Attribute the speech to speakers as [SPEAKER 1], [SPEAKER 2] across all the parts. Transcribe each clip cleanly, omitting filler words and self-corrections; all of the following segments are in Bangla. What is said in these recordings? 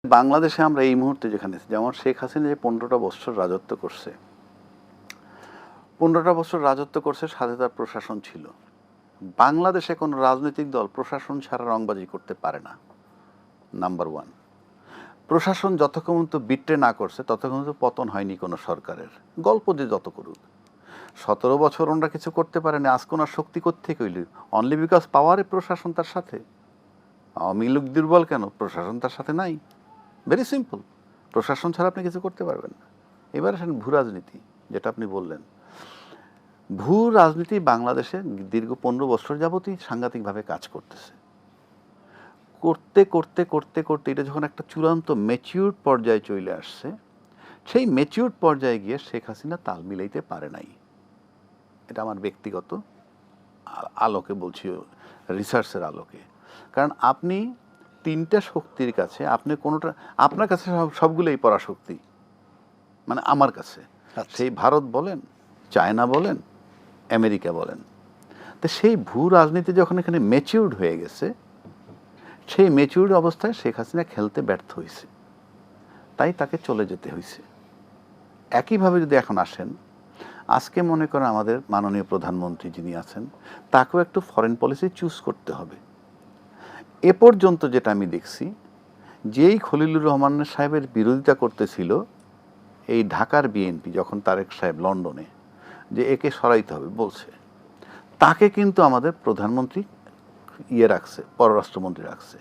[SPEAKER 1] বাংলাদেশে আমরা এই মুহূর্তে যেখানে যেমন শেখ হাসিনা যে 15টা বছর রাজত্ব করছে, 15টা বছর রাজত্ব করছে, সাথে তার প্রশাসন ছিল। বাংলাদেশে কোনো রাজনৈতিক দল প্রশাসন ছাড়া রংবাজি করতে পারে না। নাম্বার ওয়ান, প্রশাসন যতক্ষণ পর্যন্ত বিট্রে না করছে ততক্ষণ পর্যন্ত পতন হয়নি কোনো সরকারের, গল্প দিয়ে যত করুক। 17 বছর ওনারা কিছু করতে পারেনি, আজকে ওনার শক্তি কোত্থেকে হইল? অনলি বিকজ পাওয়ারে প্রশাসন তার সাথে। আওয়ামী লীগ দুর্বল কেন? প্রশাসন তার সাথে নাই। ভেরি সিম্পল, প্রশাসন ছাড়া আপনি কিছু করতে পারবেন না। এবার আসেন ভূ রাজনীতি, যেটা আপনি বললেন। ভূ রাজনীতি বাংলাদেশে দীর্ঘ 15 বছর যাবতই সাংঘাতিকভাবে কাজ করতেছে। করতে করতে করতে করতে এটা যখন একটা চূড়ান্ত ম্যাচিউরড পর্যায়ে চলে আসছে, সেই ম্যাচিউরড পর্যায়ে গিয়ে শেখ হাসিনা তাল মিলাইতে পারে নাই। এটা আমার ব্যক্তিগত আলোকে বলছি, রিসার্চের আলোকে। কারণ আপনি 3টা শক্তির কাছে আপনি কোনোটা, আপনার কাছে সবগুলোই পরাশক্তি, মানে আমার কাছে সেই ভারত বলেন, চায়না বলেন, আমেরিকা বলেন। তো সেই ভূ রাজনীতি যখন এখানে ম্যাচিউরড হয়ে গেছে, সেই ম্যাচিউরড অবস্থায় শেখ হাসিনা খেলতে ব্যর্থ হয়েছে, তাই তাকে চলে যেতে হয়েছে। একইভাবে যদি এখন আসেন, আজকে মনে করেন আমাদের মাননীয় প্রধানমন্ত্রী যিনি আছেন, তাকেও একটু ফরেন পলিসি চুজ করতে হবে। এ পর্যন্ত যেটা আমি দেখছি, যেই খলিলুর রহমান সাহেবের বিরোধিতা করতেছিল এই ঢাকার বিএনপি, যখন তারেক সাহেব লন্ডনে যে একে সরাইতে হবে বলছে, তাকে কিন্তু আমাদের প্রধানমন্ত্রী রাখছে, পররাষ্ট্রমন্ত্রী রাখছে।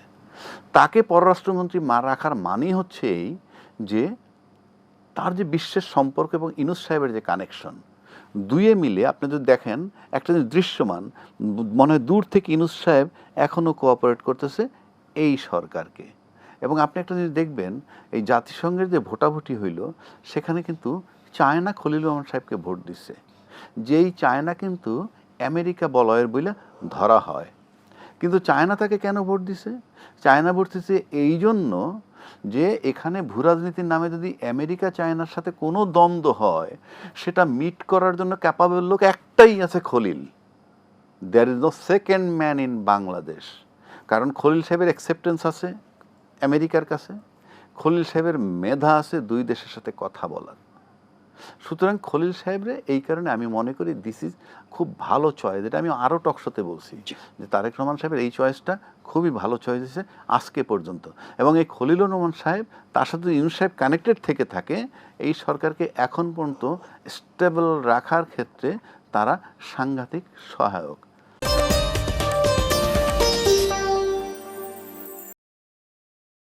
[SPEAKER 1] তাকে পররাষ্ট্রমন্ত্রী রাখার মানেই হচ্ছে এই যে তার যে বিশ্বের সম্পর্ক এবং ইউনূস সাহেবের যে কানেকশন, দুয়ে মিলে আপনি যদি দেখেন একটা দৃশ্যমান, মনে হয় দূর থেকে ইউনূস সাহেব এখনও কোঅপারেট করতেছে এই সরকারকে। এবং আপনি একটা জিনিস দেখবেন, এই জাতিসংঘের যে ভোটাভুটি হইল, সেখানে কিন্তু চায়না খলিলুর রহমান সাহেবকে ভোট দিচ্ছে, যেই চায়না কিন্তু আমেরিকা বলয়ের বইলে ধরা হয়। কিন্তু চায়না তাকে কেন ভোট দিছে? চায়না ভোট দিছে এই জন্য যে এখানে ভূ রাজনীতির নামে যদি আমেরিকা চায়নার সাথে কোনো দ্বন্দ্ব হয়, সেটা মিট করার জন্য ক্যাপাবল লোক একটাই আছে, Khalil. There is no second man in Bangladesh. কারণ খলিল সাহেবের অ্যাকসেপ্টেন্স আছে আমেরিকার কাছে, খলিল সাহেবের মেধা আছে দুই দেশের সাথে কথা বলার। সুতরাং খলিল সাহেবরে এই কারণে আমি মনে করি দিস ইজ খুব ভালো চয়েস। এটা আমি আরও টকশোতে বলছি যে তারেক রহমান সাহেবের এই চয়েসটা খুবই ভালো চয়েস হয়েছে আজকে পর্যন্ত। এবং এই খলিলুর রহমান সাহেব, তার সাথে ইউনূস সাহেব কানেক্টেড থেকে থাকে, এই সরকারকে এখন পর্যন্ত স্টেবল রাখার ক্ষেত্রে তারা সাংঘাতিক সহায়ক।